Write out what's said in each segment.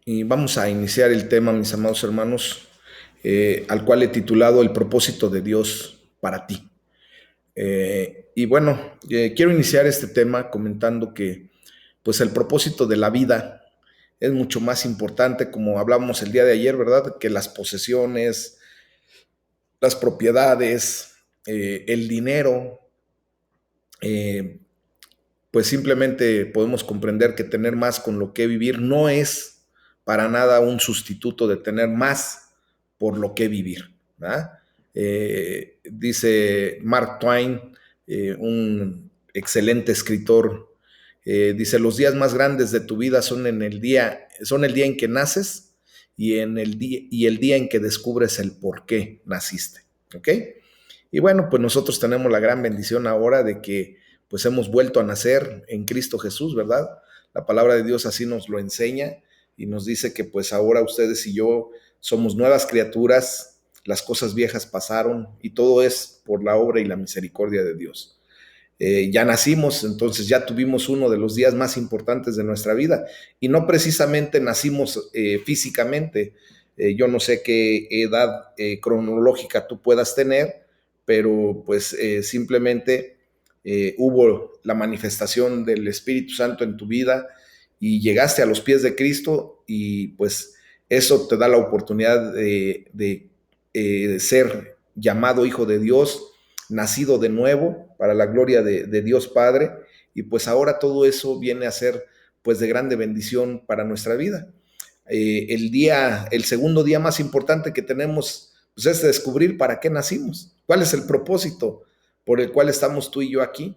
Y vamos a iniciar el tema, mis amados hermanos, al cual he titulado El propósito de Dios para ti. Y bueno, quiero iniciar este tema comentando que pues el propósito de la vida es mucho más importante, como hablábamos el día de ayer, ¿verdad? Que las posesiones, las propiedades, el dinero. eh, pues simplemente podemos comprender que tener más con lo que vivir no es para nada un sustituto de tener más por lo que vivir, ¿verdad? Dice Mark Twain, un excelente escritor, dice: los días más grandes de tu vida son el día en que naces y el día en que descubres el por qué naciste, ¿ok? Y bueno, pues nosotros tenemos la gran bendición ahora de que pues hemos vuelto a nacer en Cristo Jesús, ¿verdad? La palabra de Dios así nos lo enseña y nos dice que pues ahora ustedes y yo somos nuevas criaturas, las cosas viejas pasaron y todo es por la obra y la misericordia de Dios. Ya nacimos, entonces ya tuvimos uno de los días más importantes de nuestra vida y no precisamente nacimos físicamente. Yo no sé qué edad cronológica tú puedas tener, pero pues simplemente hubo la manifestación del Espíritu Santo en tu vida y llegaste a los pies de Cristo y pues eso te da la oportunidad de ser llamado hijo de Dios, nacido de nuevo para la gloria de Dios Padre, y pues ahora todo eso viene a ser pues de grande bendición para nuestra vida. El segundo día más importante que tenemos pues es descubrir para qué nacimos, cuál es el propósito por el cual estamos tú y yo aquí.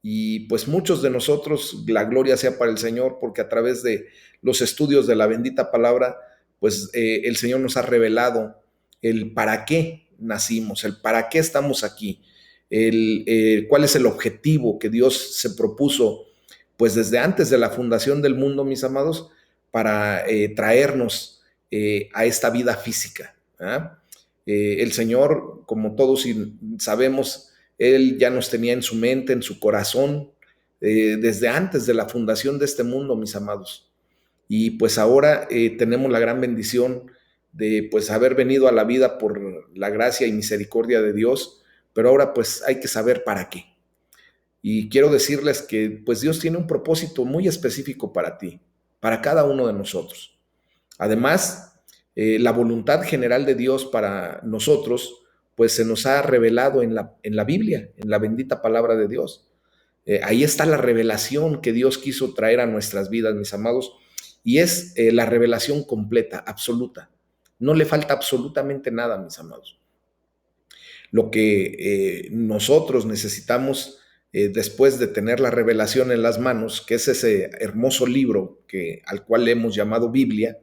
Y pues muchos de nosotros, la gloria sea para el Señor, porque a través de los estudios de la bendita palabra, pues el Señor nos ha revelado el para qué nacimos, el para qué estamos aquí, cuál es el objetivo que Dios se propuso, pues desde antes de la fundación del mundo, mis amados, para traernos a esta vida física. ¿Ah? El Señor, como todos sabemos, Él ya nos tenía en su mente, en su corazón, desde antes de la fundación de este mundo, mis amados. Y pues ahora tenemos la gran bendición de pues haber venido a la vida por la gracia y misericordia de Dios, pero ahora pues hay que saber para qué. Y quiero decirles que pues Dios tiene un propósito muy específico para ti, para cada uno de nosotros. Además, la voluntad general de Dios para nosotros pues se nos ha revelado en la Biblia, en la bendita palabra de Dios. Ahí está la revelación que Dios quiso traer a nuestras vidas, mis amados, y es la revelación completa, absoluta. No le falta absolutamente nada, mis amados. Lo que nosotros necesitamos después de tener la revelación en las manos, que es ese hermoso libro al cual le hemos llamado Biblia,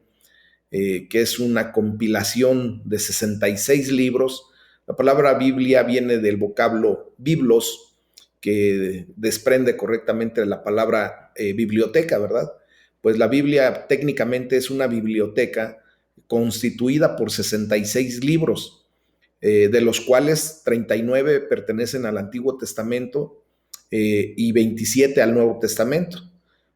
que es una compilación de 66 libros. La palabra Biblia viene del vocablo biblos, que desprende correctamente de la palabra biblioteca, ¿verdad? Pues la Biblia técnicamente es una biblioteca constituida por 66 libros, de los cuales 39 pertenecen al Antiguo Testamento y 27 al Nuevo Testamento.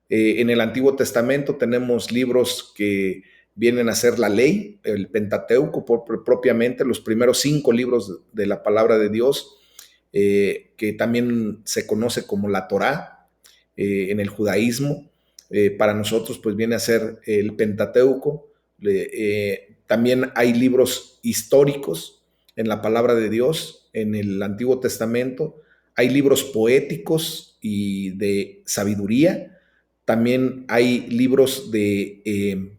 En el Antiguo Testamento tenemos libros que vienen a ser la ley, el Pentateuco propiamente, los primeros 5 libros de la palabra de Dios, que también se conoce como la Torá en el judaísmo. Para nosotros pues viene a ser el Pentateuco. También hay libros históricos en la palabra de Dios, en el Antiguo Testamento. Hay libros poéticos y de sabiduría. También hay libros de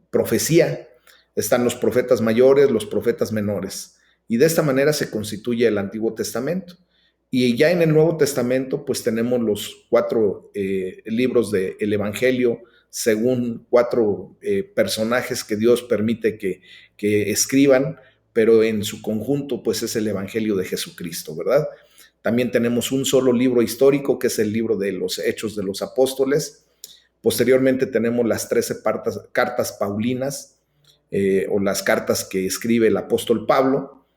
profecía. Están los profetas mayores, los profetas menores. Y de esta manera se constituye el Antiguo Testamento. Y ya en el Nuevo Testamento, pues tenemos los 4 libros del Evangelio, según 4 personajes que Dios permite que escriban, pero en su conjunto, pues es el Evangelio de Jesucristo, ¿verdad? También tenemos un solo libro histórico, que es el libro de los Hechos de los Apóstoles. Posteriormente tenemos las 13 cartas paulinas, o las cartas que escribe el apóstol Pablo.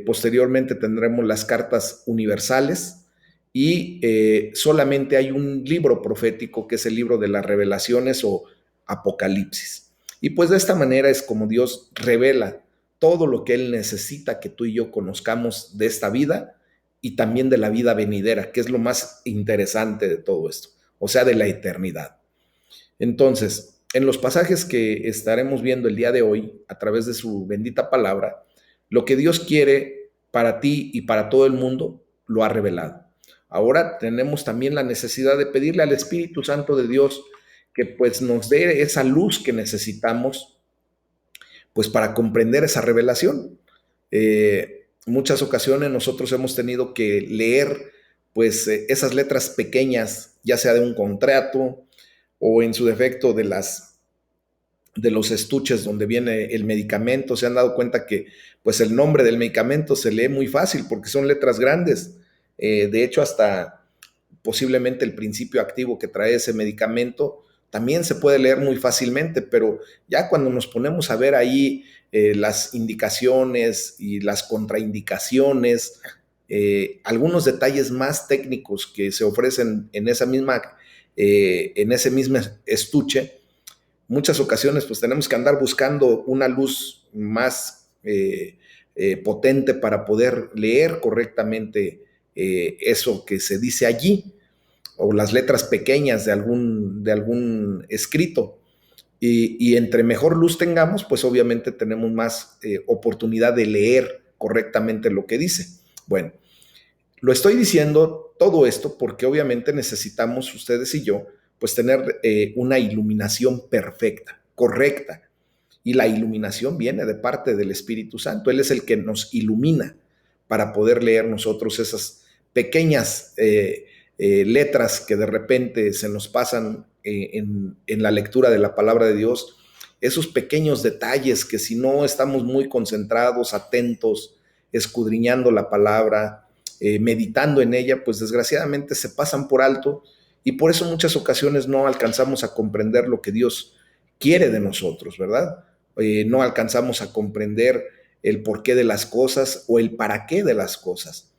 Posteriormente tendremos las cartas universales y solamente hay un libro profético que es el libro de las revelaciones o Apocalipsis. Y pues de esta manera es como Dios revela todo lo que Él necesita que tú y yo conozcamos de esta vida y también de la vida venidera, que es lo más interesante de todo esto, o sea, de la eternidad. Entonces, en los pasajes que estaremos viendo el día de hoy, a través de su bendita palabra, lo que Dios quiere para ti y para todo el mundo, lo ha revelado. Ahora tenemos también la necesidad de pedirle al Espíritu Santo de Dios que pues nos dé esa luz que necesitamos pues para comprender esa revelación. Muchas ocasiones nosotros hemos tenido que leer pues esas letras pequeñas, ya sea de un contrato o en su defecto de los estuches donde viene el medicamento. Se han dado cuenta que pues el nombre del medicamento se lee muy fácil porque son letras grandes. De hecho, hasta posiblemente el principio activo que trae ese medicamento también se puede leer muy fácilmente, pero ya cuando nos ponemos a ver ahí las indicaciones y las contraindicaciones, algunos detalles más técnicos que se ofrecen en ese mismo estuche, muchas ocasiones pues tenemos que andar buscando una luz más potente para poder leer correctamente eso que se dice allí, o las letras pequeñas de algún escrito. Y entre mejor luz tengamos, pues obviamente tenemos más oportunidad de leer correctamente lo que dice. Bueno, lo estoy diciendo todo esto porque obviamente necesitamos ustedes y yo pues tener una iluminación perfecta, correcta. Y la iluminación viene de parte del Espíritu Santo. Él es el que nos ilumina para poder leer nosotros esas pequeñas letras que de repente se nos pasan en la lectura de la palabra de Dios. Esos pequeños detalles que si no estamos muy concentrados, atentos, escudriñando la palabra, meditando en ella, pues desgraciadamente se pasan por alto y por eso muchas ocasiones no alcanzamos a comprender lo que Dios quiere de nosotros, ¿verdad? No alcanzamos a comprender el porqué de las cosas o el para qué de las cosas.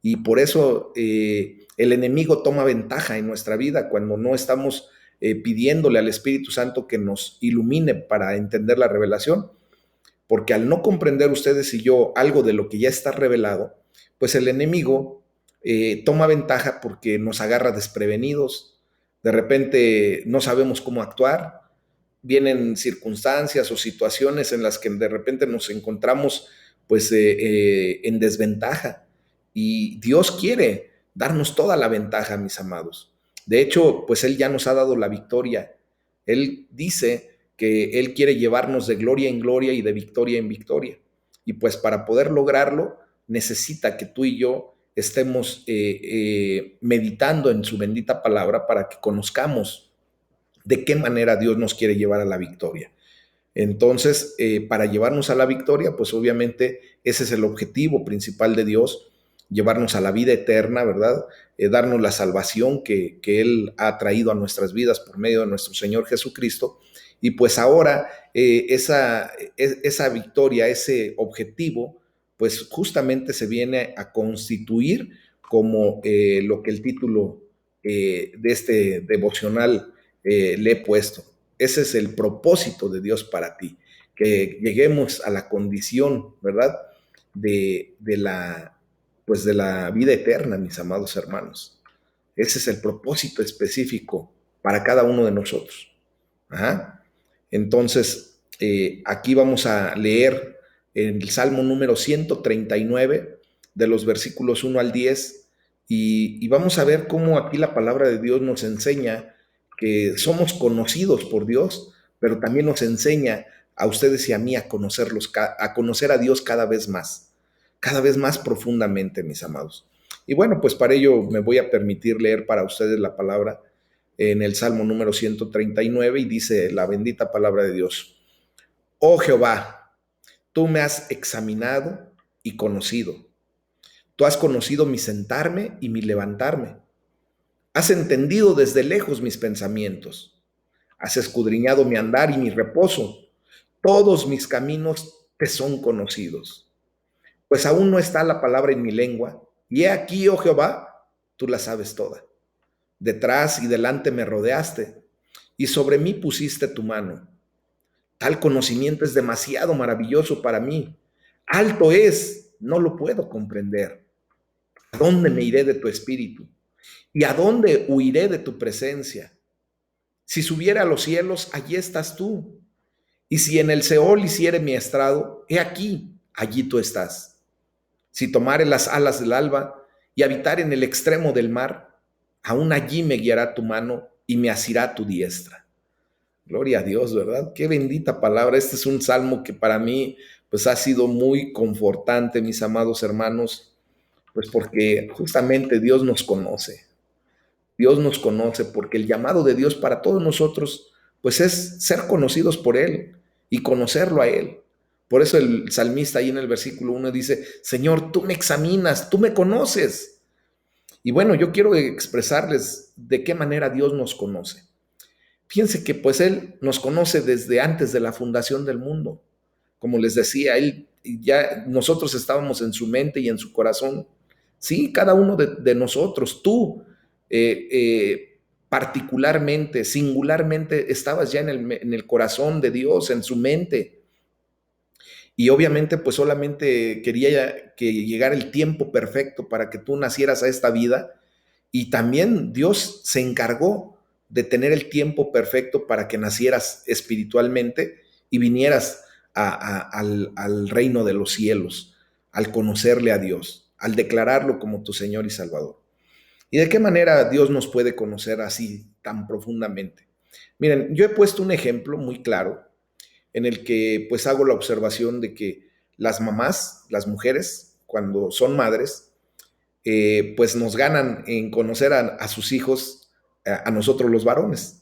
Y por eso el enemigo toma ventaja en nuestra vida cuando no estamos pidiéndole al Espíritu Santo que nos ilumine para entender la revelación, porque al no comprender ustedes y yo algo de lo que ya está revelado, pues el enemigo toma ventaja porque nos agarra desprevenidos, de repente no sabemos cómo actuar, vienen circunstancias o situaciones en las que de repente nos encontramos pues en desventaja y Dios quiere darnos toda la ventaja, mis amados. De hecho, pues Él ya nos ha dado la victoria. Él dice que Él quiere llevarnos de gloria en gloria y de victoria en victoria. Y pues para poder lograrlo, necesita que tú y yo estemos meditando en su bendita palabra para que conozcamos de qué manera Dios nos quiere llevar a la victoria. Entonces, para llevarnos a la victoria, pues obviamente ese es el objetivo principal de Dios, llevarnos a la vida eterna, ¿verdad? Darnos la salvación que Él ha traído a nuestras vidas por medio de nuestro Señor Jesucristo. Y pues ahora esa victoria, ese objetivo, pues justamente se viene a constituir como lo que el título de este devocional le he puesto. Ese es el propósito de Dios para ti, que lleguemos a la condición, ¿verdad? De pues de la vida eterna, mis amados hermanos. Ese es el propósito específico para cada uno de nosotros. Ajá. Entonces, aquí vamos a leer el Salmo número 139, de los versículos 1 al 10, y vamos a ver cómo aquí la palabra de Dios nos enseña que somos conocidos por Dios, pero también nos enseña a ustedes y a mí a conocer a Dios cada vez más profundamente, mis amados. Y bueno, pues para ello me voy a permitir leer para ustedes la palabra en el Salmo número 139 y dice la bendita palabra de Dios. Oh Jehová, tú me has examinado y conocido. Tú has conocido mi sentarme y mi levantarme. Has entendido desde lejos mis pensamientos. Has escudriñado mi andar y mi reposo. Todos mis caminos te son conocidos. Pues aún no está la palabra en mi lengua. Y he aquí, oh Jehová, tú la sabes toda. Detrás y delante me rodeaste, y sobre mí pusiste tu mano. Tal conocimiento es demasiado maravilloso para mí. Alto es, no lo puedo comprender. ¿A dónde me iré de tu espíritu? ¿Y a dónde huiré de tu presencia? Si subiera a los cielos, allí estás tú. Y si en el Seol hiciere mi estrado, he aquí, allí tú estás. Si tomare las alas del alba y habitar en el extremo del mar, aún allí me guiará tu mano y me asirá tu diestra. Gloria a Dios, ¿verdad? Qué bendita palabra. Este es un salmo que para mí pues ha sido muy confortante, mis amados hermanos, pues porque justamente Dios nos conoce. Dios nos conoce porque el llamado de Dios para todos nosotros pues es ser conocidos por Él y conocerlo a Él. Por eso el salmista ahí en el versículo 1 dice, Señor, tú me examinas, tú me conoces. Y bueno, yo quiero expresarles de qué manera Dios nos conoce. Fíjense que pues Él nos conoce desde antes de la fundación del mundo. Como les decía, Él ya nosotros estábamos en su mente y en su corazón. Sí, cada uno de nosotros, tú particularmente, singularmente, estabas ya en el corazón de Dios, en su mente. Y obviamente pues solamente quería que llegara el tiempo perfecto para que tú nacieras a esta vida y también Dios se encargó de tener el tiempo perfecto para que nacieras espiritualmente y vinieras al reino de los cielos, al conocerle a Dios, al declararlo como tu Señor y Salvador. ¿Y de qué manera Dios nos puede conocer así tan profundamente? Miren, yo he puesto un ejemplo muy claro en el que pues hago la observación de que las mamás, las mujeres, cuando son madres, pues nos ganan en conocer a sus hijos, a nosotros los varones,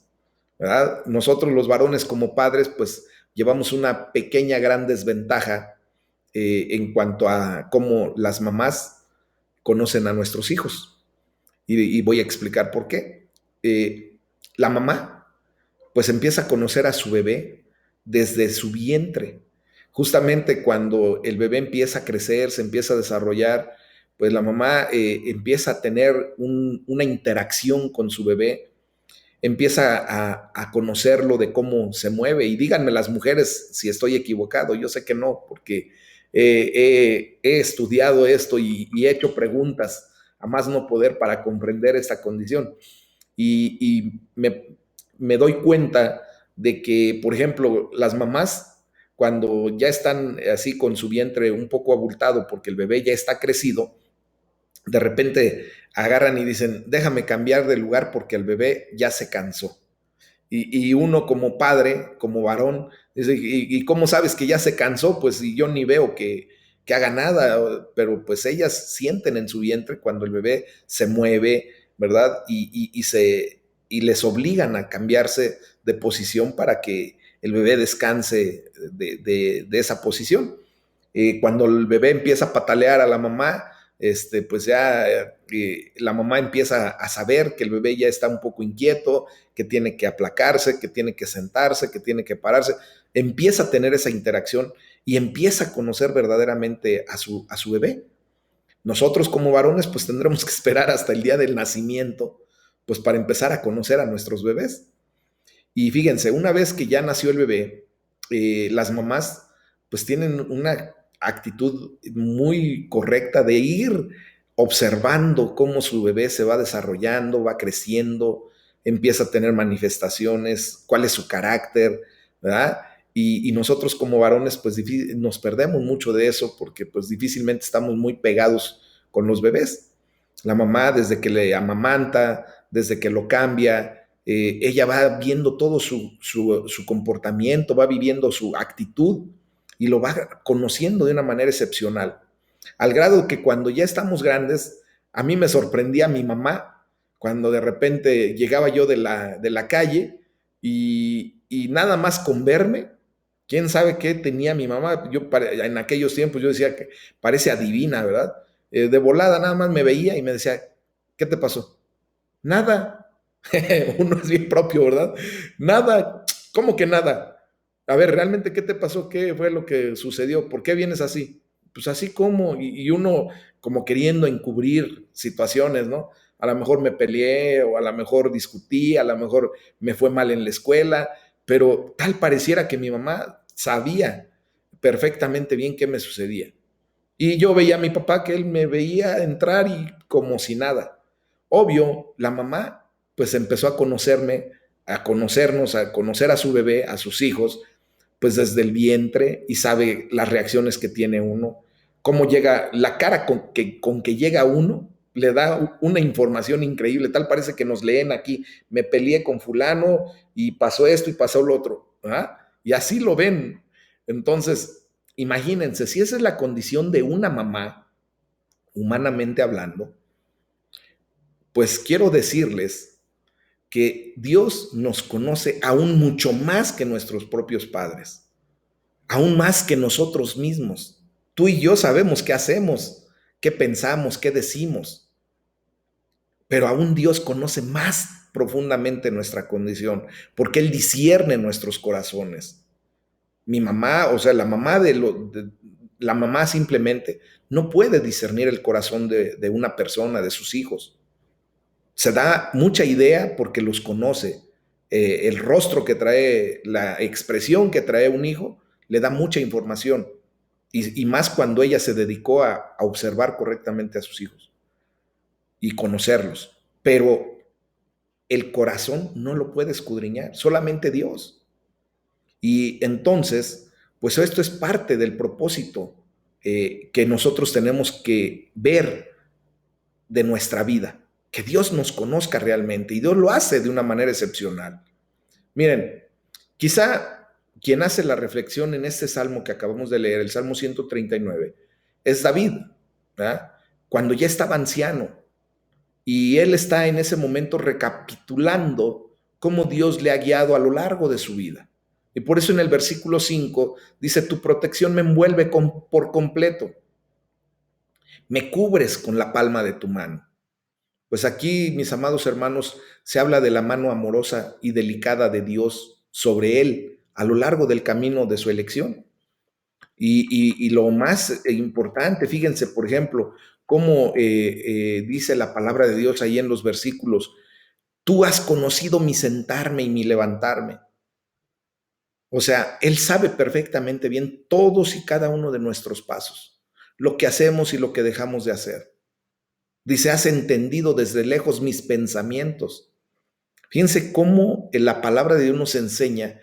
¿verdad? Nosotros los varones como padres, pues llevamos una pequeña gran desventaja en cuanto a cómo las mamás conocen a nuestros hijos. Y voy a explicar por qué. La mamá, pues empieza a conocer a su bebé desde su vientre. Justamente cuando el bebé empieza a crecer, se empieza a desarrollar, pues la mamá empieza a tener una interacción con su bebé, empieza a conocerlo de cómo se mueve. Y díganme las mujeres si estoy equivocado, yo sé que no, porque he estudiado esto y he hecho preguntas a más no poder para comprender esta condición. Y me doy cuenta de que, por ejemplo, las mamás, cuando ya están así con su vientre un poco abultado porque el bebé ya está crecido, de repente agarran y dicen, déjame cambiar de lugar porque el bebé ya se cansó. Y uno como padre, como varón, dice, ¿y cómo sabes que ya se cansó? Pues y yo ni veo que haga nada, pero pues ellas sienten en su vientre cuando el bebé se mueve, ¿verdad? Y les obligan a cambiarse de posición para que el bebé descanse de esa posición. Cuando el bebé empieza a patalear a la mamá, pues ya la mamá empieza a saber que el bebé ya está un poco inquieto, que tiene que aplacarse, que tiene que sentarse, que tiene que pararse. Empieza a tener esa interacción y empieza a conocer verdaderamente a su bebé. Nosotros como varones pues tendremos que esperar hasta el día del nacimiento pues para empezar a conocer a nuestros bebés. Y fíjense, una vez que ya nació el bebé, las mamás pues tienen una actitud muy correcta de ir observando cómo su bebé se va desarrollando, va creciendo, empieza a tener manifestaciones, cuál es su carácter, ¿verdad? Y nosotros como varones pues nos perdemos mucho de eso porque pues difícilmente estamos muy pegados con los bebés. La mamá desde que le amamanta, desde que lo cambia, ella va viendo todo su comportamiento, va viviendo su actitud y lo va conociendo de una manera excepcional. Al grado que cuando ya estamos grandes, a mí me sorprendía mi mamá cuando de repente llegaba yo de la calle y nada más con verme, quién sabe qué tenía mi mamá. Yo en aquellos tiempos yo decía que parece adivina, ¿verdad? De volada nada más me veía y me decía, ¿qué te pasó? Nada. Uno es bien propio, ¿verdad? Nada. ¿Cómo que nada? A ver, ¿realmente qué te pasó? ¿Qué fue lo que sucedió? ¿Por qué vienes así? Pues así como, y uno como queriendo encubrir situaciones, ¿no? A lo mejor me peleé o a lo mejor discutí, a lo mejor me fue mal en la escuela, pero tal pareciera que mi mamá sabía perfectamente bien qué me sucedía. Y yo veía a mi papá que él me veía entrar y como si nada. Obvio, la mamá pues empezó a conocerme, a conocernos, a conocer a su bebé, a sus hijos, pues desde el vientre y sabe las reacciones que tiene uno, cómo llega, la cara con que llega uno, le da una información increíble, tal parece que nos leen aquí, me peleé con fulano y pasó esto y pasó lo otro, ¿verdad? Y así lo ven. Entonces, imagínense, si esa es la condición de una mamá, humanamente hablando, pues quiero decirles que Dios nos conoce aún mucho más que nuestros propios padres, aún más que nosotros mismos. Tú y yo sabemos qué hacemos, qué pensamos, qué decimos, pero aún Dios conoce más profundamente nuestra condición, porque Él discierne nuestros corazones. Mi mamá, o sea, la mamá simplemente no puede discernir el corazón de una persona, de sus hijos. Se da mucha idea porque los conoce. El rostro que trae, la expresión que trae un hijo, le da mucha información. Y más cuando ella se dedicó a observar correctamente a sus hijos y conocerlos. Pero el corazón no lo puede escudriñar, solamente Dios. Y entonces, pues esto es parte del propósito que nosotros tenemos que ver de nuestra vida, que Dios nos conozca realmente y Dios lo hace de una manera excepcional. Miren, quizá quien hace la reflexión en este salmo que acabamos de leer, el Salmo 139, es David, ¿verdad? Cuando ya estaba anciano y él está en ese momento recapitulando cómo Dios le ha guiado a lo largo de su vida. Y por eso en el versículo 5 dice, tu protección me envuelve por completo, me cubres con la palma de tu mano. Pues aquí, mis amados hermanos, se habla de la mano amorosa y delicada de Dios sobre él a lo largo del camino de su elección. Y lo más importante, fíjense, por ejemplo, cómo dice la palabra de Dios ahí en los versículos, tú has conocido mi sentarme y mi levantarme. O sea, Él sabe perfectamente bien todos y cada uno de nuestros pasos, lo que hacemos y lo que dejamos de hacer. Dice, has entendido desde lejos mis pensamientos. Fíjense cómo la palabra de Dios nos enseña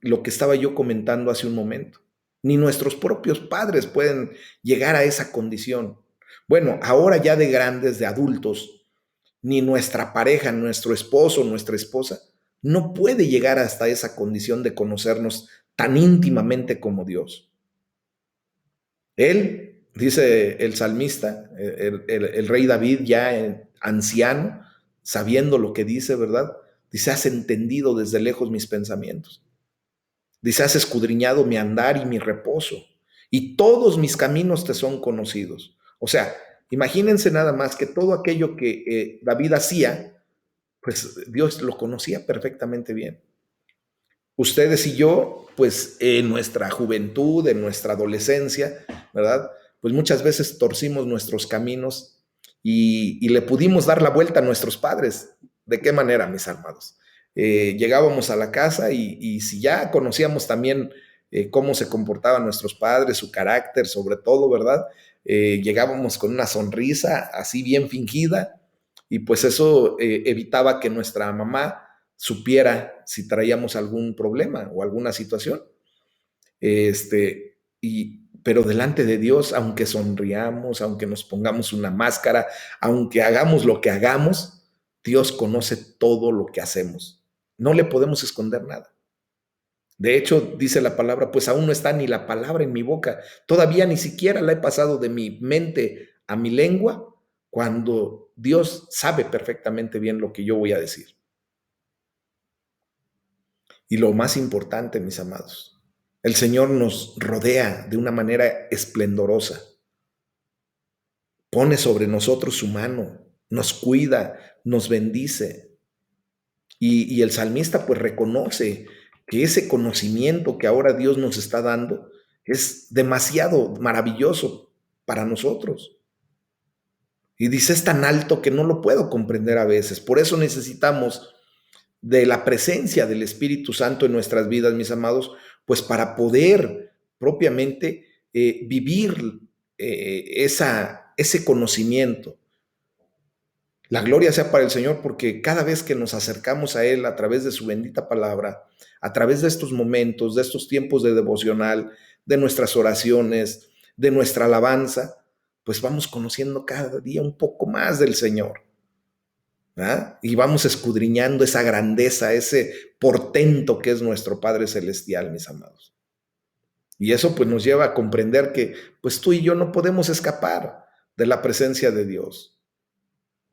lo que estaba yo comentando hace un momento. Ni nuestros propios padres pueden llegar a esa condición. Bueno, ahora ya de grandes, de adultos, ni nuestra pareja, nuestro esposo, nuestra esposa, no puede llegar hasta esa condición de conocernos tan íntimamente como Dios. Él, dice el salmista, el rey David, ya anciano, sabiendo lo que dice, ¿verdad? Dice, has entendido desde lejos mis pensamientos. Dice, has escudriñado mi andar y mi reposo, y todos mis caminos te son conocidos. O sea, imagínense nada más que todo aquello que David hacía, pues Dios lo conocía perfectamente bien. Ustedes y yo, pues en nuestra juventud, en nuestra adolescencia, ¿verdad? Pues muchas veces torcimos nuestros caminos y le pudimos dar la vuelta a nuestros padres. ¿De qué manera, mis amados? Llegábamos a la casa y si ya conocíamos también cómo se comportaban nuestros padres, su carácter, sobre todo, ¿verdad? Llegábamos con una sonrisa así bien fingida y pues eso evitaba que nuestra mamá supiera si traíamos algún problema o alguna situación. Pero delante de Dios, aunque sonriamos, aunque nos pongamos una máscara, aunque hagamos lo que hagamos, Dios conoce todo lo que hacemos. No le podemos esconder nada. De hecho, dice la palabra, pues aún no está ni la palabra en mi boca. Todavía ni siquiera la he pasado de mi mente a mi lengua cuando Dios sabe perfectamente bien lo que yo voy a decir. Y lo más importante, mis amados, el Señor nos rodea de una manera esplendorosa. Pone sobre nosotros su mano, nos cuida, nos bendice. Y el salmista pues reconoce que ese conocimiento que ahora Dios nos está dando es demasiado maravilloso para nosotros. Y dice, es tan alto que no lo puedo comprender a veces. Por eso necesitamos de la presencia del Espíritu Santo en nuestras vidas, mis amados, pues para poder propiamente vivir ese conocimiento. La gloria sea para el Señor, porque cada vez que nos acercamos a Él a través de su bendita palabra, a través de estos momentos, de estos tiempos de devocional, de nuestras oraciones, de nuestra alabanza, pues vamos conociendo cada día un poco más del Señor, ¿verdad? Y vamos escudriñando esa grandeza, ese portento que es nuestro Padre Celestial, mis amados. Y eso pues nos lleva a comprender que pues tú y yo no podemos escapar de la presencia de Dios.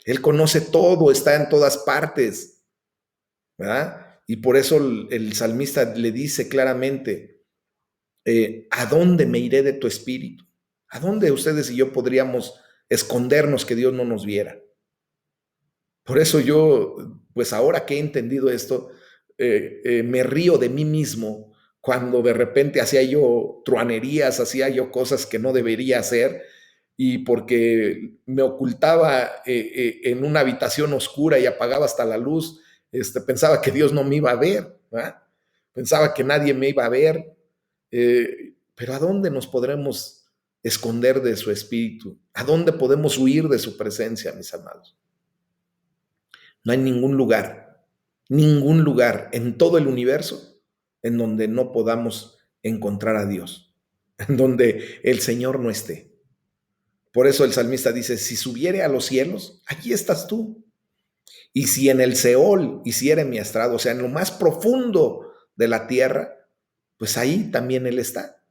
Él conoce todo, está en todas partes, ¿verdad? Y por eso el salmista le dice claramente, ¿a dónde me iré de tu espíritu? ¿A dónde ustedes y yo podríamos escondernos que Dios no nos viera? Por eso yo, pues ahora que he entendido esto, me río de mí mismo cuando de repente hacía yo truanerías, hacía yo cosas que no debería hacer, y porque me ocultaba en una habitación oscura y apagaba hasta la luz, pensaba que Dios no me iba a ver, ¿verdad? Pensaba que nadie me iba a ver, pero ¿a dónde nos podremos esconder de su espíritu? ¿A dónde podemos huir de su presencia, mis amados? No hay ningún lugar en todo el universo en donde no podamos encontrar a Dios, en donde el Señor no esté. Por eso el salmista dice, si subiere a los cielos, allí estás tú. Y si en el Seol hiciere mi estrado, o sea, en lo más profundo de la tierra, pues ahí también Él está.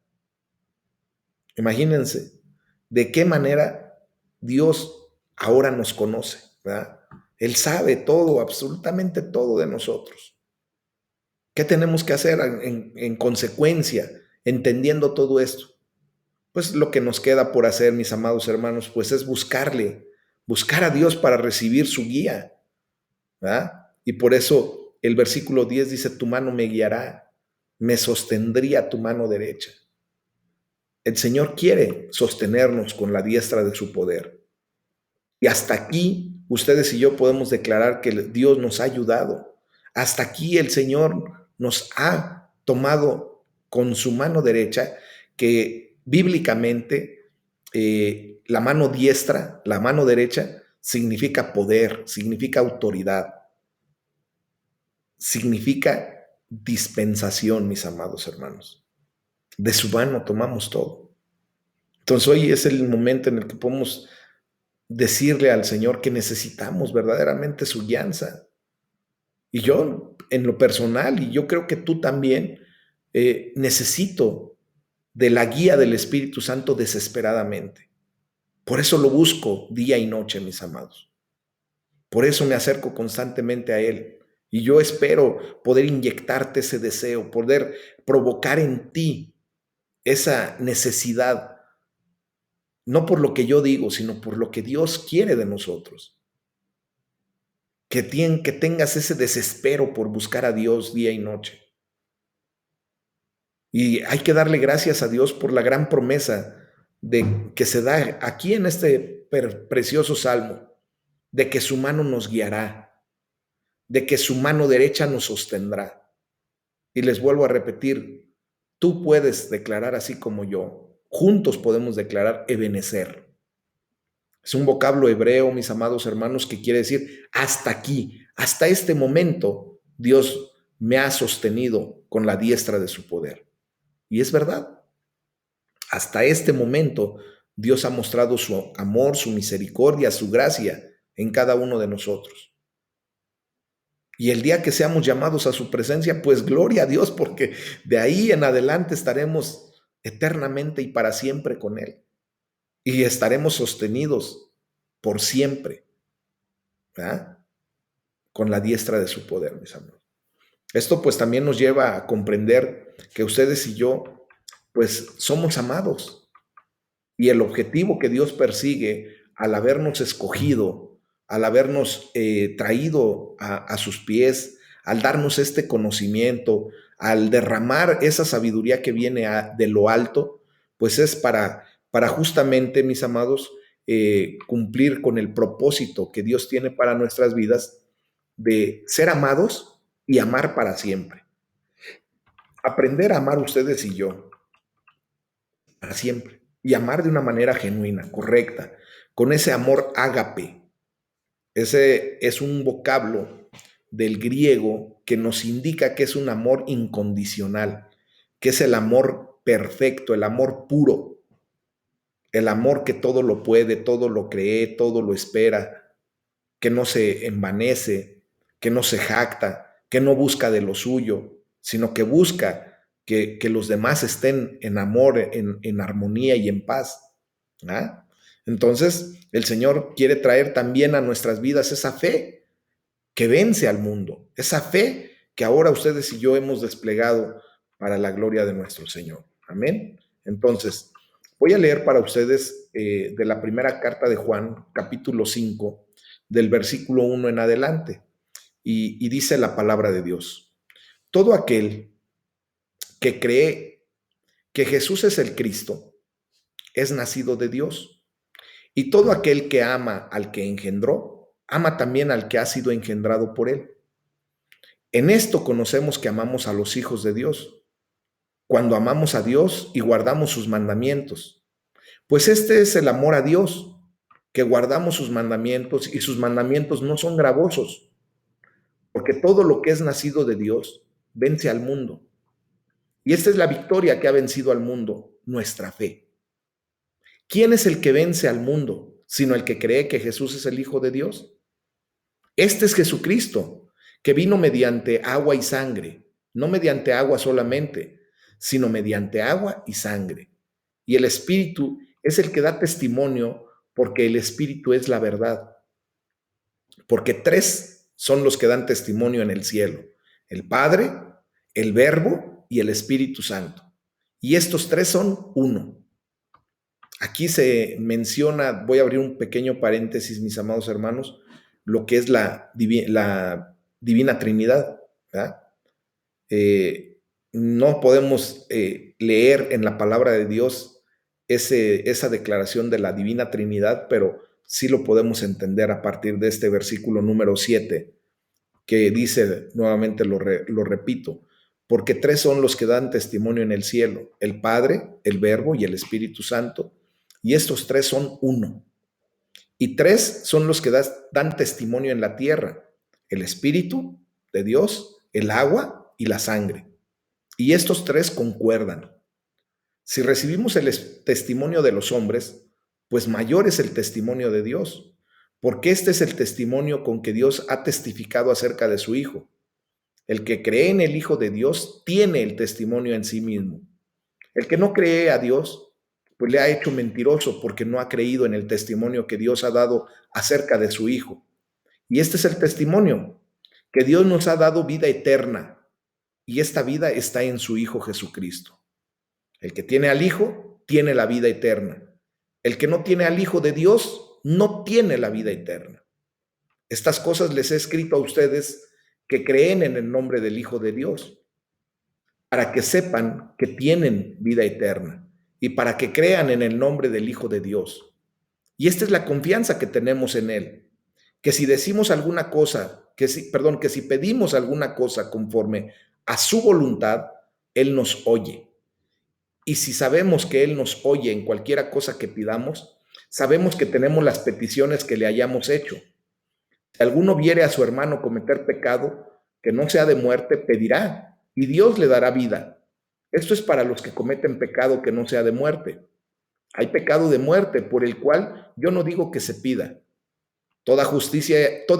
Imagínense de qué manera Dios ahora nos conoce, ¿verdad? Él sabe todo, absolutamente todo de nosotros. ¿Qué tenemos que hacer en consecuencia, entendiendo todo esto? Pues lo que nos queda por hacer, mis amados hermanos, pues es buscar a Dios para recibir su guía, ¿verdad? Y por eso el versículo 10 dice, tu mano me guiará, me sostendría tu mano derecha. El Señor quiere sostenernos con la diestra de su poder. Y hasta aquí ustedes y yo podemos declarar que Dios nos ha ayudado. Hasta aquí el Señor nos ha tomado con su mano derecha, que bíblicamente la mano diestra, la mano derecha, significa poder, significa autoridad, significa dispensación, mis amados hermanos. De su mano tomamos todo. Entonces hoy es el momento en el que podemos decirle al Señor que necesitamos verdaderamente su guianza. Y yo, en lo personal, y yo creo que tú también, necesito de la guía del Espíritu Santo desesperadamente. Por eso lo busco día y noche, mis amados. Por eso me acerco constantemente a Él. Y yo espero poder inyectarte ese deseo, poder provocar en ti esa necesidad, no por lo que yo digo, sino por lo que Dios quiere de nosotros. Que tengas ese desespero por buscar a Dios día y noche. Y hay que darle gracias a Dios por la gran promesa de que se da aquí en este precioso salmo, de que su mano nos guiará, de que su mano derecha nos sostendrá. Y les vuelvo a repetir, tú puedes declarar así como yo, juntos podemos declarar Ebenezer. Es un vocablo hebreo, mis amados hermanos, que quiere decir hasta aquí, hasta este momento, Dios me ha sostenido con la diestra de su poder. Y es verdad, hasta este momento Dios ha mostrado su amor, su misericordia, su gracia en cada uno de nosotros. Y el día que seamos llamados a su presencia, pues gloria a Dios, porque de ahí en adelante estaremos eternamente y para siempre con Él. Y estaremos sostenidos por siempre, ¿verdad? Con la diestra de su poder, mis amigos. Esto pues también nos lleva a comprender que ustedes y yo pues somos amados, y el objetivo que Dios persigue al habernos escogido, al habernos traído a sus pies, al darnos este conocimiento, al derramar esa sabiduría que viene de lo alto, pues es para justamente, mis amados, cumplir con el propósito que Dios tiene para nuestras vidas de ser amados y amar para siempre. Aprender a amar ustedes y yo para siempre y amar de una manera genuina, correcta, con ese amor ágape. Ese es un vocablo del griego que nos indica que es un amor incondicional, que es el amor perfecto, el amor puro, el amor que todo lo puede, todo lo cree, todo lo espera, que no se envanece, que no se jacta, que no busca de lo suyo, sino que busca que los demás estén en amor, en armonía y en paz. ¿Ah? Entonces, el Señor quiere traer también a nuestras vidas esa fe que vence al mundo, esa fe que ahora ustedes y yo hemos desplegado para la gloria de nuestro Señor. Amén. Entonces, voy a leer para ustedes de la primera carta de Juan, capítulo 5, del versículo 1 en adelante, y dice la palabra de Dios. Todo aquel que cree que Jesús es el Cristo es nacido de Dios, y todo aquel que ama al que engendró, ama también al que ha sido engendrado por él. En esto conocemos que amamos a los hijos de Dios, cuando amamos a Dios y guardamos sus mandamientos. Pues este es el amor a Dios, que guardamos sus mandamientos y sus mandamientos no son gravosos, porque todo lo que es nacido de Dios vence al mundo. Y esta es la victoria que ha vencido al mundo, nuestra fe. ¿Quién es el que vence al mundo, sino el que cree que Jesús es el Hijo de Dios? Este es Jesucristo, que vino mediante agua y sangre, no mediante agua solamente, sino mediante agua y sangre. Y el Espíritu es el que da testimonio, porque el Espíritu es la verdad. Porque tres son los que dan testimonio en el cielo: el Padre, el Verbo y el Espíritu Santo. Y estos tres son uno. Aquí se menciona, voy a abrir un pequeño paréntesis, mis amados hermanos, lo que es la Divina Trinidad. ¿Verdad? No podemos leer en la palabra de Dios esa declaración de la Divina Trinidad, pero sí lo podemos entender a partir de este versículo número 7, que dice, nuevamente lo repito, porque tres son los que dan testimonio en el cielo: el Padre, el Verbo y el Espíritu Santo, y estos tres son uno. Y tres son los que dan testimonio en la tierra: el Espíritu de Dios, el agua y la sangre. Y estos tres concuerdan. Si recibimos el testimonio de los hombres, pues mayor es el testimonio de Dios, porque este es el testimonio con que Dios ha testificado acerca de su Hijo. El que cree en el Hijo de Dios tiene el testimonio en sí mismo. El que no cree a Dios, pues le ha hecho mentiroso, porque no ha creído en el testimonio que Dios ha dado acerca de su Hijo. Y este es el testimonio, que Dios nos ha dado vida eterna, y esta vida está en su Hijo Jesucristo. El que tiene al Hijo tiene la vida eterna. El que no tiene al Hijo de Dios no tiene la vida eterna. Estas cosas les he escrito a ustedes que creen en el nombre del Hijo de Dios, para que sepan que tienen vida eterna y para que crean en el nombre del Hijo de Dios. Y esta es la confianza que tenemos en Él, que si decimos alguna cosa, que si pedimos alguna cosa conforme a su voluntad, Él nos oye. Y si sabemos que Él nos oye en cualquiera cosa que pidamos, sabemos que tenemos las peticiones que le hayamos hecho. Si alguno viere a su hermano cometer pecado que no sea de muerte, pedirá, y Dios le dará vida. Esto es para los que cometen pecado que no sea de muerte. Hay pecado de muerte por el cual yo no digo que se pida. Toda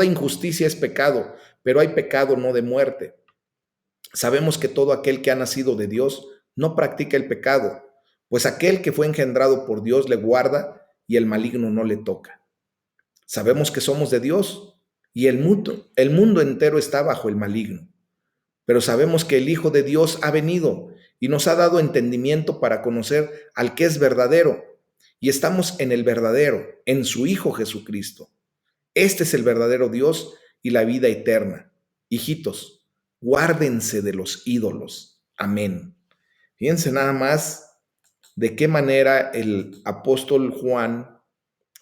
injusticia es pecado, pero hay pecado no de muerte. Sabemos que todo aquel que ha nacido de Dios no practica el pecado, pues aquel que fue engendrado por Dios le guarda y el maligno no le toca. Sabemos que somos de Dios y el mundo entero está bajo el maligno. Pero sabemos que el Hijo de Dios ha venido y nos ha dado entendimiento para conocer al que es verdadero. Y estamos en el verdadero, en su Hijo Jesucristo. Este es el verdadero Dios y la vida eterna. Hijitos, guárdense de los ídolos. Amén. Fíjense nada más de qué manera el apóstol Juan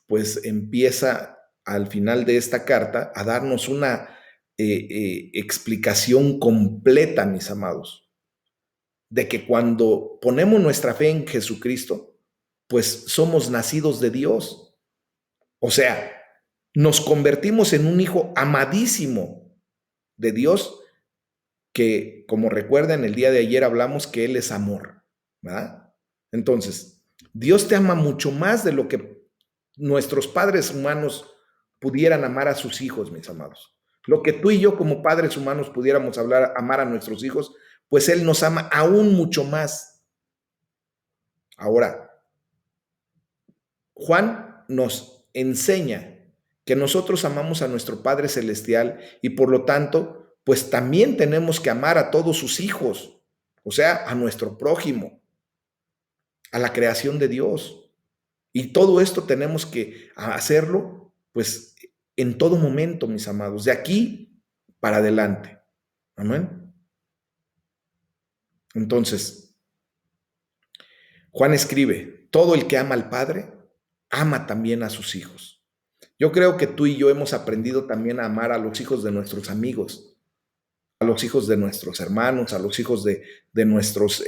pues empieza al final de esta carta a darnos una explicación completa, mis amados, de que cuando ponemos nuestra fe en Jesucristo, pues somos nacidos de Dios. O sea, nos convertimos en un hijo amadísimo de Dios, que, como recuerdan, el día de ayer hablamos que Él es amor, ¿verdad? Entonces, Dios te ama mucho más de lo que nuestros padres humanos pudieran amar a sus hijos, mis amados. Lo que tú y yo como padres humanos pudiéramos amar a nuestros hijos, pues Él nos ama aún mucho más. Ahora, Juan nos enseña que nosotros amamos a nuestro Padre Celestial y por lo tanto, pues también tenemos que amar a todos sus hijos, o sea, a nuestro prójimo, a la creación de Dios. Y todo esto tenemos que hacerlo, pues, en todo momento, mis amados, de aquí para adelante. Amén. Entonces, Juan escribe, todo el que ama al Padre, ama también a sus hijos. Yo creo que tú y yo hemos aprendido también a amar a los hijos de nuestros amigos, a los hijos de nuestros hermanos, a los hijos de nuestros,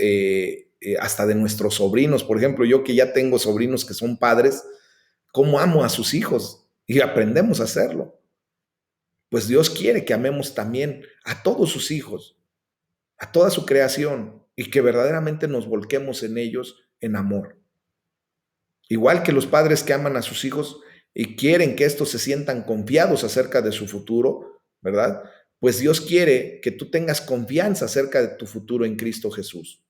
hasta de nuestros sobrinos. Por ejemplo, yo que ya tengo sobrinos que son padres, ¿cómo amo a sus hijos? Y aprendemos a hacerlo. Pues Dios quiere que amemos también a todos sus hijos, a toda su creación, y que verdaderamente nos volquemos en ellos en amor. Igual que los padres que aman a sus hijos y quieren que estos se sientan confiados acerca de su futuro, ¿verdad? Pues Dios quiere que tú tengas confianza acerca de tu futuro en Cristo Jesús.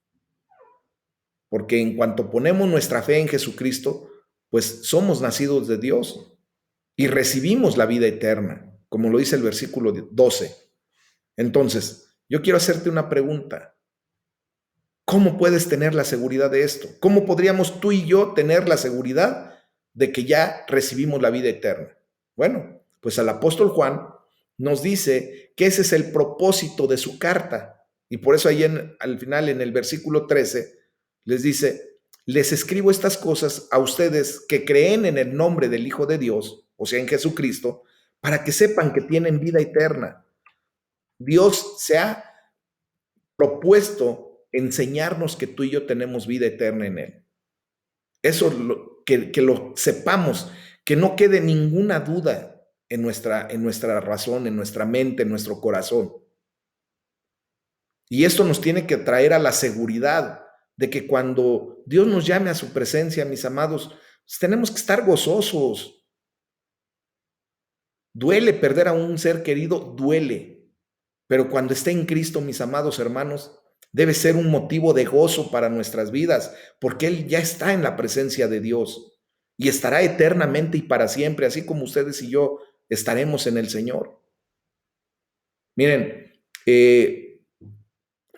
Porque en cuanto ponemos nuestra fe en Jesucristo, pues somos nacidos de Dios y recibimos la vida eterna, como lo dice el versículo 12. Entonces, yo quiero hacerte una pregunta. ¿Cómo puedes tener la seguridad de esto? ¿Cómo podríamos tú y yo tener la seguridad de que ya recibimos la vida eterna? Bueno, pues el apóstol Juan nos dice que ese es el propósito de su carta. Y por eso ahí al final, en el versículo 13, les dice, les escribo estas cosas a ustedes que creen en el nombre del Hijo de Dios, o sea, en Jesucristo, para que sepan que tienen vida eterna. Dios se ha propuesto enseñarnos que tú y yo tenemos vida eterna en Él. Eso, que lo sepamos, que no quede ninguna duda en nuestra razón, en nuestra mente, en nuestro corazón. Y esto nos tiene que traer a la seguridad de que cuando Dios nos llame a su presencia, mis amados, pues tenemos que estar gozosos. Duele perder a un ser querido, duele. Pero cuando esté en Cristo, mis amados hermanos, debe ser un motivo de gozo para nuestras vidas, porque Él ya está en la presencia de Dios y estará eternamente y para siempre, así como ustedes y yo estaremos en el Señor. Miren,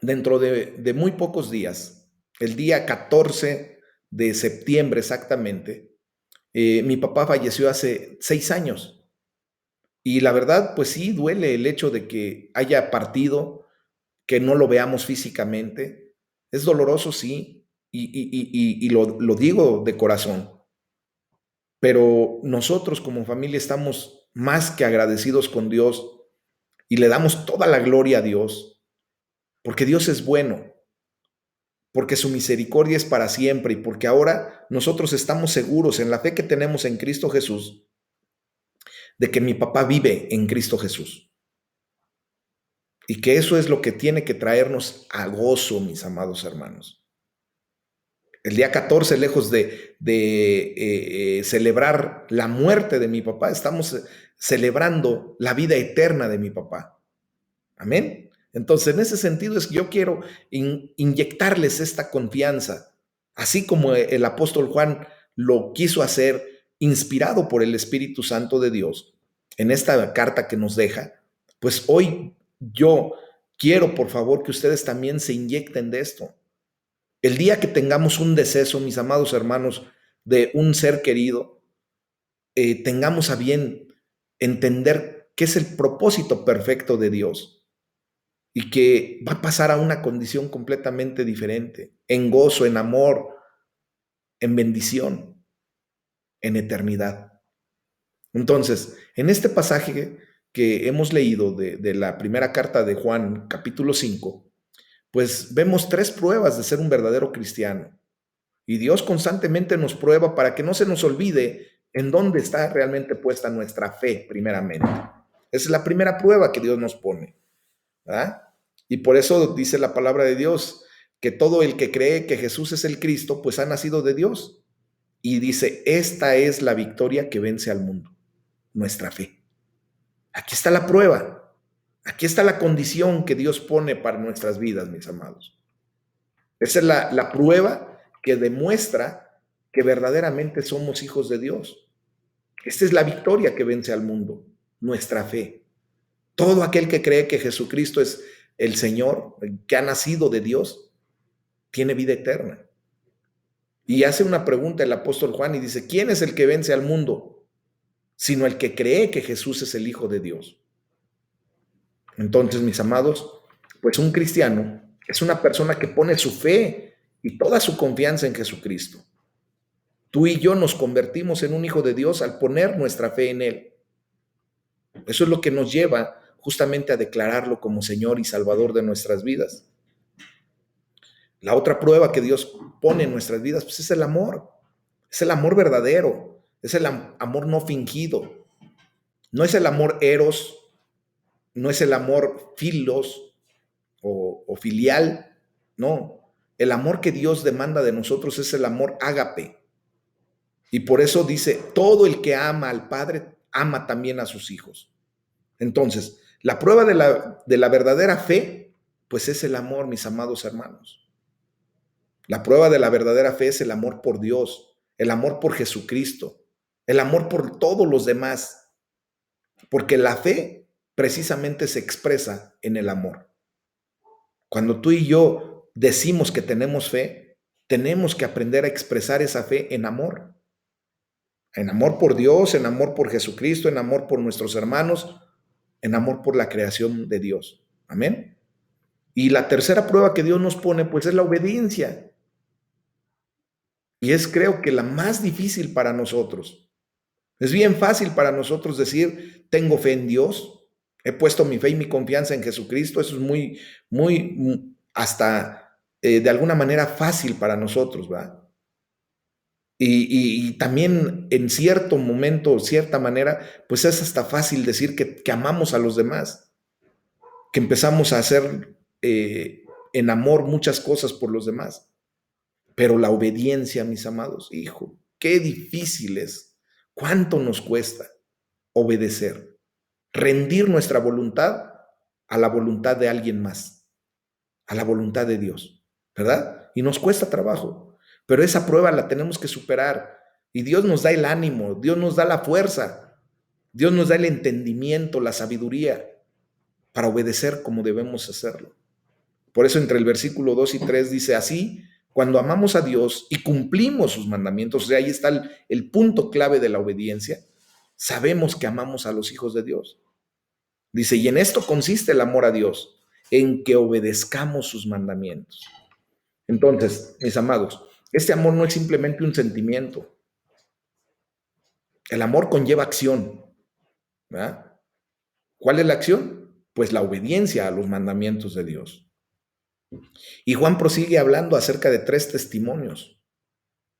dentro de muy pocos días, el día 14 de septiembre exactamente, mi papá falleció hace 6 años. Y la verdad, pues sí, duele el hecho de que haya partido, que no lo veamos físicamente. Es doloroso, sí, y lo digo de corazón, pero nosotros como familia estamos más que agradecidos con Dios y le damos toda la gloria a Dios, porque Dios es bueno, porque su misericordia es para siempre y porque ahora nosotros estamos seguros en la fe que tenemos en Cristo Jesús, de que mi papá vive en Cristo Jesús. Y que eso es lo que tiene que traernos a gozo, mis amados hermanos. El día 14, lejos de celebrar la muerte de mi papá, estamos celebrando la vida eterna de mi papá. Amén. Entonces, en ese sentido es que yo quiero inyectarles esta confianza, así como el apóstol Juan lo quiso hacer, inspirado por el Espíritu Santo de Dios, en esta carta que nos deja. Pues hoy yo quiero, por favor, que ustedes también se inyecten de esto. El día que tengamos un deceso, mis amados hermanos, de un ser querido, tengamos a bien entender qué es el propósito perfecto de Dios y que va a pasar a una condición completamente diferente, en gozo, en amor, en bendición, en eternidad. Entonces, en este pasaje que hemos leído de la primera carta de Juan, capítulo 5, pues vemos 3 pruebas de ser un verdadero cristiano. Y Dios constantemente nos prueba para que no se nos olvide en dónde está realmente puesta nuestra fe, primeramente. Esa es la primera prueba que Dios nos pone, ¿verdad? Y por eso dice la palabra de Dios que todo el que cree que Jesús es el Cristo, pues ha nacido de Dios. Y dice, esta es la victoria que vence al mundo, nuestra fe. Aquí está la prueba. Aquí está la condición que Dios pone para nuestras vidas, mis amados. Esa es la prueba que demuestra que verdaderamente somos hijos de Dios. Esta es la victoria que vence al mundo, nuestra fe. Todo aquel que cree que Jesucristo es el Señor, que ha nacido de Dios, tiene vida eterna. Y hace una pregunta el apóstol Juan y dice, ¿quién es el que vence al mundo? Sino el que cree que Jesús es el Hijo de Dios. Entonces, mis amados, pues un cristiano es una persona que pone su fe y toda su confianza en Jesucristo. Tú y yo nos convertimos en un hijo de Dios al poner nuestra fe en Él. Eso es lo que nos lleva justamente a declararlo como Señor y Salvador de nuestras vidas. La otra prueba que Dios pone en nuestras vidas pues es el amor verdadero, es el amor no fingido, no es el amor eros, no es el amor filos o filial, no. El amor que Dios demanda de nosotros es el amor ágape. Y por eso dice, todo el que ama al Padre, ama también a sus hijos. Entonces, la prueba de la verdadera fe, pues es el amor, mis amados hermanos. La prueba de la verdadera fe es el amor por Dios, el amor por Jesucristo, el amor por todos los demás. Porque la fe precisamente se expresa en el amor. Cuando tú y yo decimos que tenemos fe, tenemos que aprender a expresar esa fe en amor. En amor por Dios, en amor por Jesucristo, en amor por nuestros hermanos, en amor por la creación de Dios. Amén. Y la tercera prueba que Dios nos pone, pues es la obediencia. Y es creo que la más difícil para nosotros. Es bien fácil para nosotros decir, tengo fe en Dios, he puesto mi fe y mi confianza en Jesucristo. Eso es hasta de alguna manera fácil para nosotros, ¿verdad? Y también en cierto momento, cierta manera, pues es hasta fácil decir que amamos a los demás, que empezamos a hacer en amor muchas cosas por los demás. Pero la obediencia, mis amados, hijo, qué difícil es, cuánto nos cuesta obedecer, rendir nuestra voluntad a la voluntad de alguien más, a la voluntad de Dios, ¿verdad? Y nos cuesta trabajo, pero esa prueba la tenemos que superar y Dios nos da el ánimo, Dios nos da la fuerza, Dios nos da el entendimiento, la sabiduría para obedecer como debemos hacerlo. Por eso entre el versículo 2 y 3 dice así, cuando amamos a Dios y cumplimos sus mandamientos, o sea, ahí está el punto clave de la obediencia, sabemos que amamos a los hijos de Dios. Dice, y en esto consiste el amor a Dios, en que obedezcamos sus mandamientos. Entonces, mis amados, este amor no es simplemente un sentimiento. El amor conlleva acción, ¿verdad? ¿Cuál es la acción? Pues la obediencia a los mandamientos de Dios. Y Juan prosigue hablando acerca de 3 testimonios.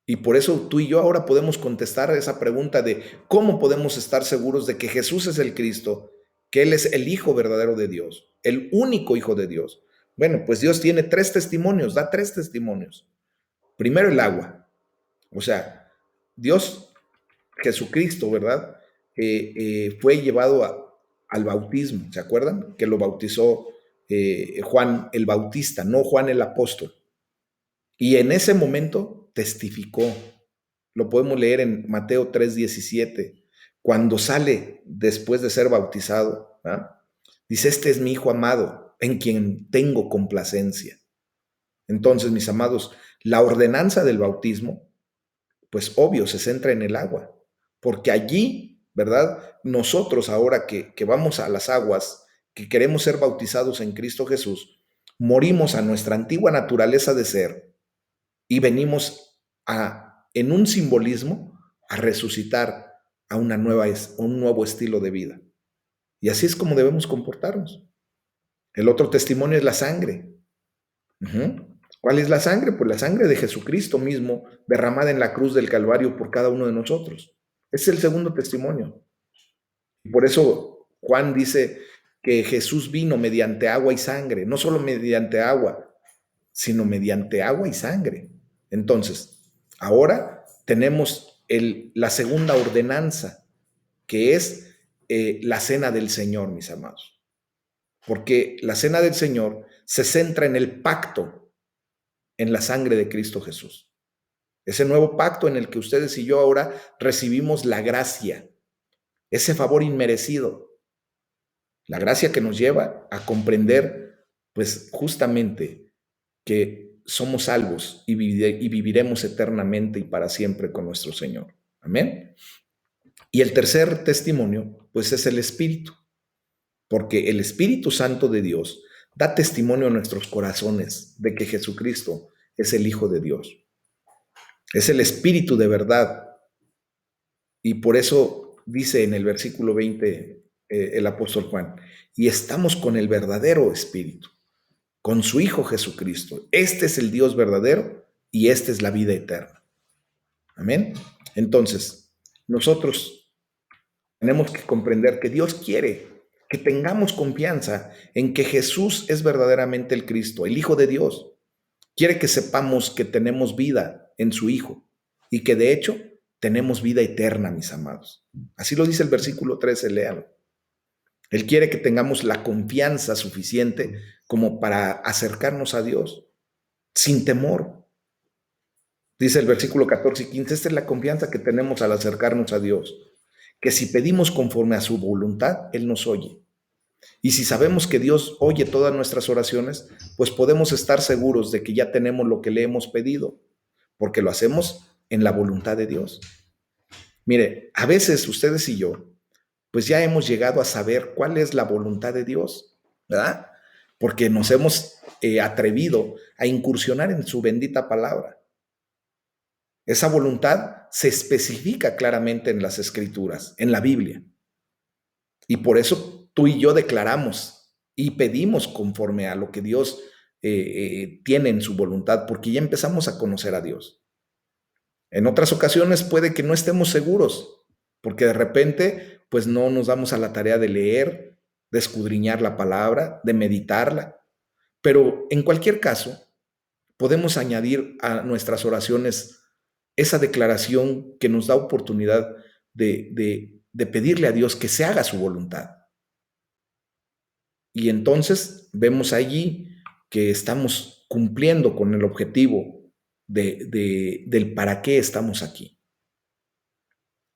Y por eso tú y yo ahora podemos contestar a esa pregunta de cómo podemos estar seguros de que Jesús es el Cristo, que Él es el Hijo verdadero de Dios, el único Hijo de Dios. Bueno, pues Dios tiene 3 testimonios, da 3 testimonios. Primero el agua, o sea, Dios, Jesucristo, ¿verdad? Fue llevado al bautismo, ¿se acuerdan? Que lo bautizó Juan el Bautista, no Juan el Apóstol. Y en ese momento testificó. Lo podemos leer en Mateo 3:17, cuando sale después de ser bautizado. ¿Eh? Dice, este es mi Hijo amado, en quien tengo complacencia. Entonces, mis amados, la ordenanza del bautismo, pues obvio, se centra en el agua, porque allí, ¿verdad? Nosotros ahora que vamos a las aguas, que queremos ser bautizados en Cristo Jesús, morimos a nuestra antigua naturaleza de ser y venimos en un simbolismo a resucitar a un nuevo estilo de vida. Y así es como debemos comportarnos. El otro testimonio es la sangre. ¿Cuál es la sangre? Pues la sangre de Jesucristo mismo, derramada en la cruz del Calvario por cada uno de nosotros. Ese es el segundo testimonio. Y por eso Juan dice que Jesús vino mediante agua y sangre, no solo mediante agua, sino mediante agua y sangre. Entonces, ahora tenemos la segunda ordenanza, que es la cena del Señor, mis amados. Porque la cena del Señor se centra en el pacto, en la sangre de Cristo Jesús. Ese nuevo pacto en el que ustedes y yo ahora recibimos la gracia, ese favor inmerecido, la gracia que nos lleva a comprender, pues justamente, que somos salvos y viviremos eternamente y para siempre con nuestro Señor. Amén. Y el tercer testimonio, pues es el Espíritu, porque el Espíritu Santo de Dios da testimonio a nuestros corazones de que Jesucristo es el Hijo de Dios. Es el Espíritu de verdad. Y por eso dice en el versículo 20 el apóstol Juan, y estamos con el verdadero Espíritu, con su Hijo Jesucristo. Este es el Dios verdadero y esta es la vida eterna. Amén. Entonces, nosotros tenemos que comprender que Dios quiere que tengamos confianza en que Jesús es verdaderamente el Cristo, el Hijo de Dios. Quiere que sepamos que tenemos vida en su Hijo y que de hecho tenemos vida eterna, mis amados. Así lo dice el versículo 13, léalo. Él quiere que tengamos la confianza suficiente como para acercarnos a Dios sin temor. Dice el versículo 14 y 15, esta es la confianza que tenemos al acercarnos a Dios, que si pedimos conforme a su voluntad, Él nos oye. Y si sabemos que Dios oye todas nuestras oraciones, pues podemos estar seguros de que ya tenemos lo que le hemos pedido, porque lo hacemos en la voluntad de Dios. Mire, a veces ustedes y yo, pues ya hemos llegado a saber cuál es la voluntad de Dios, ¿verdad? Porque nos hemos atrevido a incursionar en su bendita palabra. Esa voluntad se especifica claramente en las Escrituras, en la Biblia. Y por eso tú y yo declaramos y pedimos conforme a lo que Dios tiene en su voluntad, porque ya empezamos a conocer a Dios. En otras ocasiones puede que no estemos seguros, porque de repente pues no nos damos a la tarea de leer, de escudriñar la palabra, de meditarla. Pero en cualquier caso, podemos añadir a nuestras oraciones esa declaración que nos da oportunidad de pedirle a Dios que se haga su voluntad. Y entonces vemos allí que estamos cumpliendo con el objetivo del para qué estamos aquí.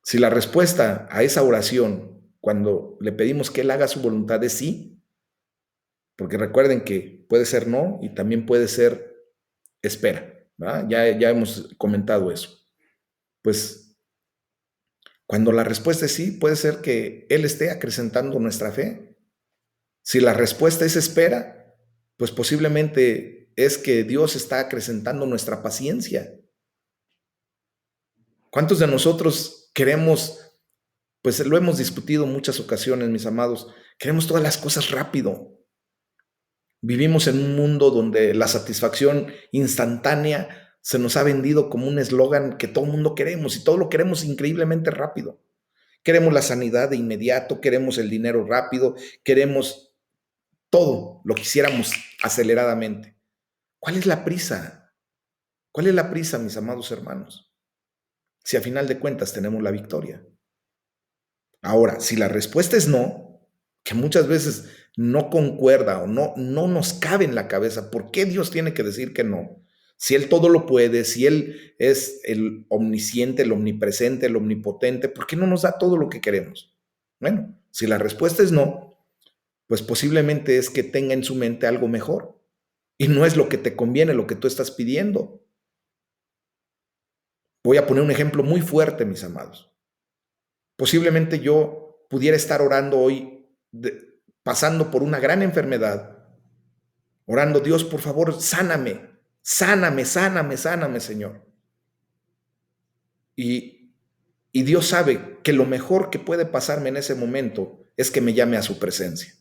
Si la respuesta a esa oración, cuando le pedimos que Él haga su voluntad, es sí, porque recuerden que puede ser no y también puede ser espera, ¿verdad? Ya hemos comentado eso. Pues cuando la respuesta es sí, puede ser que Él esté acrecentando nuestra fe. Si la respuesta es espera, pues posiblemente es que Dios está acrecentando nuestra paciencia. ¿Cuántos de nosotros queremos, pues lo hemos discutido en muchas ocasiones, mis amados, queremos todas las cosas rápido? Vivimos en un mundo donde la satisfacción instantánea se nos ha vendido como un eslogan que todo el mundo queremos y todo lo queremos increíblemente rápido. Queremos la sanidad de inmediato, queremos el dinero rápido, queremos todo, lo quisiéramos aceleradamente. ¿Cuál es la prisa? ¿Cuál es la prisa, mis amados hermanos? Si a final de cuentas tenemos la victoria. Ahora, si la respuesta es no, que muchas veces no concuerda o no nos cabe en la cabeza, ¿por qué Dios tiene que decir que no? Si Él todo lo puede, si Él es el omnisciente, el omnipresente, el omnipotente, ¿por qué no nos da todo lo que queremos? Bueno, si la respuesta es no, pues posiblemente es que tenga en su mente algo mejor y no es lo que te conviene, lo que tú estás pidiendo. Voy a poner un ejemplo muy fuerte, mis amados. Posiblemente yo pudiera estar orando hoy, pasando por una gran enfermedad, orando, Dios, por favor, sáname, sáname, sáname, sáname, Señor. Y Dios sabe que lo mejor que puede pasarme en ese momento es que me llame a su presencia.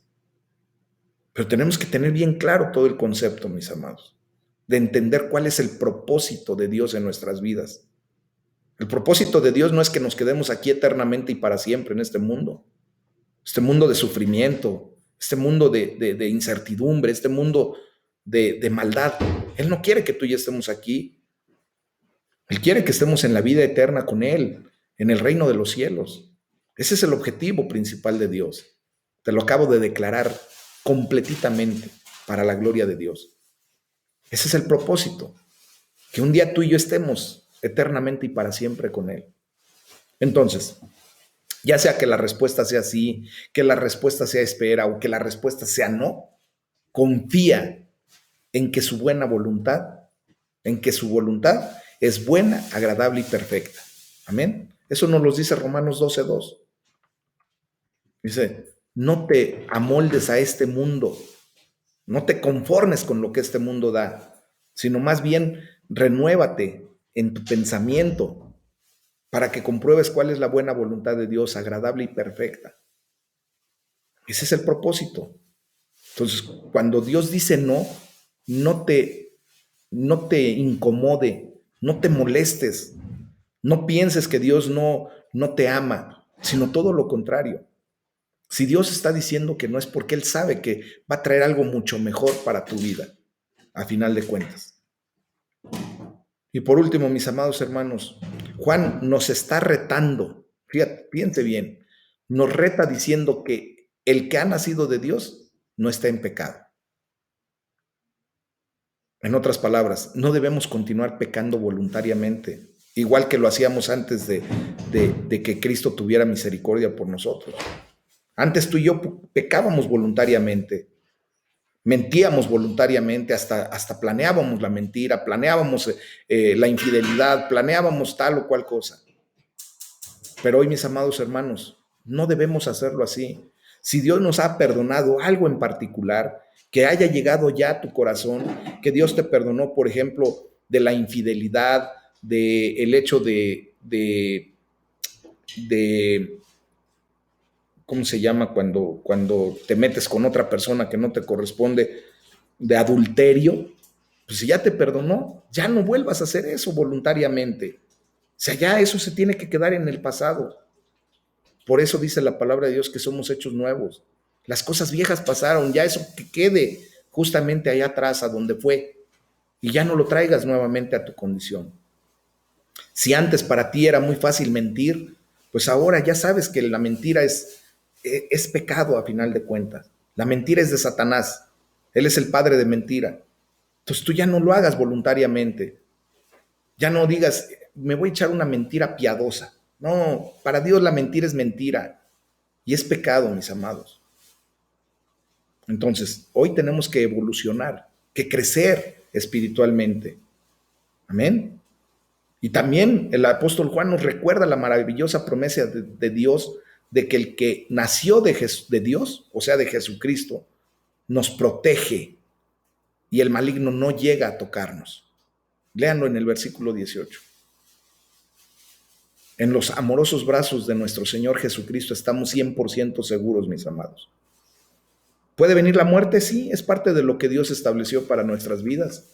Pero tenemos que tener bien claro todo el concepto, mis amados, de entender cuál es el propósito de Dios en nuestras vidas. El propósito de Dios no es que nos quedemos aquí eternamente y para siempre en este mundo de sufrimiento, este mundo de incertidumbre, este mundo de maldad. Él no quiere que tú y yo estemos aquí. Él quiere que estemos en la vida eterna con Él, en el reino de los cielos. Ese es el objetivo principal de Dios. Te lo acabo de declarar completamente para la gloria de Dios. Ese es el propósito, que un día tú y yo estemos eternamente y para siempre con Él. Entonces, ya sea que la respuesta sea sí, que la respuesta sea espera o que la respuesta sea no, confía en que su buena voluntad, en que su voluntad es buena, agradable y perfecta. Amén. Eso nos lo dice Romanos 12:2. Dice, no te amoldes a este mundo, no te conformes con lo que este mundo da, sino más bien renuévate en tu pensamiento para que compruebes cuál es la buena voluntad de Dios, agradable y perfecta. Ese es el propósito. Entonces, cuando Dios dice no, no te incomode, no te molestes, no pienses que Dios no te ama, sino todo lo contrario. Si Dios está diciendo que no, es porque Él sabe que va a traer algo mucho mejor para tu vida, a final de cuentas. Y por último, mis amados hermanos, Juan nos está retando, fíjate bien, nos reta diciendo que el que ha nacido de Dios no está en pecado. En otras palabras, no debemos continuar pecando voluntariamente, igual que lo hacíamos antes de que Cristo tuviera misericordia por nosotros. Antes tú y yo pecábamos voluntariamente, mentíamos voluntariamente, hasta planeábamos la mentira, planeábamos la infidelidad, planeábamos tal o cual cosa. Pero hoy, mis amados hermanos, no debemos hacerlo así. Si Dios nos ha perdonado algo en particular, que haya llegado ya a tu corazón, que Dios te perdonó, por ejemplo, de la infidelidad, del hecho de ¿cómo se llama? Cuando te metes con otra persona que no te corresponde, de adulterio, pues si ya te perdonó, ya no vuelvas a hacer eso voluntariamente. O sea, ya eso se tiene que quedar en el pasado. Por eso dice la palabra de Dios que somos hechos nuevos. Las cosas viejas pasaron, ya eso que quede justamente allá atrás, a donde fue, y ya no lo traigas nuevamente a tu condición. Si antes para ti era muy fácil mentir, pues ahora ya sabes que la mentira es pecado a final de cuentas. La mentira es de Satanás. Él es el padre de mentira. Entonces tú ya no lo hagas voluntariamente. Ya no digas, me voy a echar una mentira piadosa. No, para Dios la mentira es mentira y es pecado, mis amados. Entonces, hoy tenemos que evolucionar, que crecer espiritualmente. Amén. Y también el apóstol Juan nos recuerda la maravillosa promesa de Dios de que el que nació de Dios, o sea, de Jesucristo, nos protege y el maligno no llega a tocarnos. Léanlo en el versículo 18. En los amorosos brazos de nuestro Señor Jesucristo estamos 100% seguros, mis amados. ¿Puede venir la muerte? Sí, es parte de lo que Dios estableció para nuestras vidas.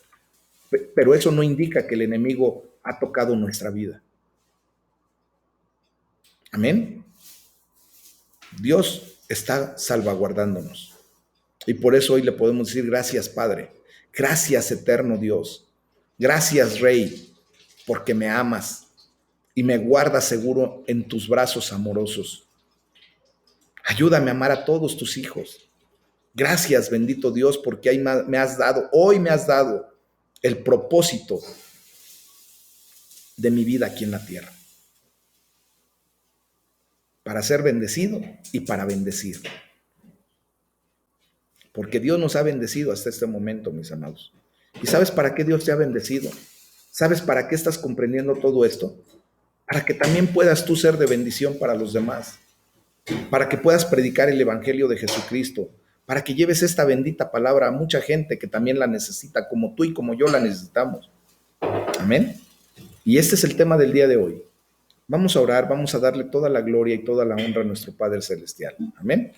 Pero eso no indica que el enemigo ha tocado nuestra vida. Amén. Dios está salvaguardándonos. Y por eso hoy le podemos decir gracias, Padre. Gracias, eterno Dios. Gracias, Rey, porque me amas y me guardas seguro en tus brazos amorosos. Ayúdame a amar a todos tus hijos. Gracias, bendito Dios, porque hoy me has dado el propósito de mi vida aquí en la tierra. Para ser bendecido y para bendecir. Porque Dios nos ha bendecido hasta este momento, mis amados. ¿Y sabes para qué Dios te ha bendecido? ¿Sabes para qué estás comprendiendo todo esto? Para que también puedas tú ser de bendición para los demás. Para que puedas predicar el evangelio de Jesucristo. Para que lleves esta bendita palabra a mucha gente que también la necesita, como tú y como yo la necesitamos. Amén. Y este es el tema del día de hoy. Vamos a orar, vamos a darle toda la gloria y toda la honra a nuestro Padre Celestial. Amén.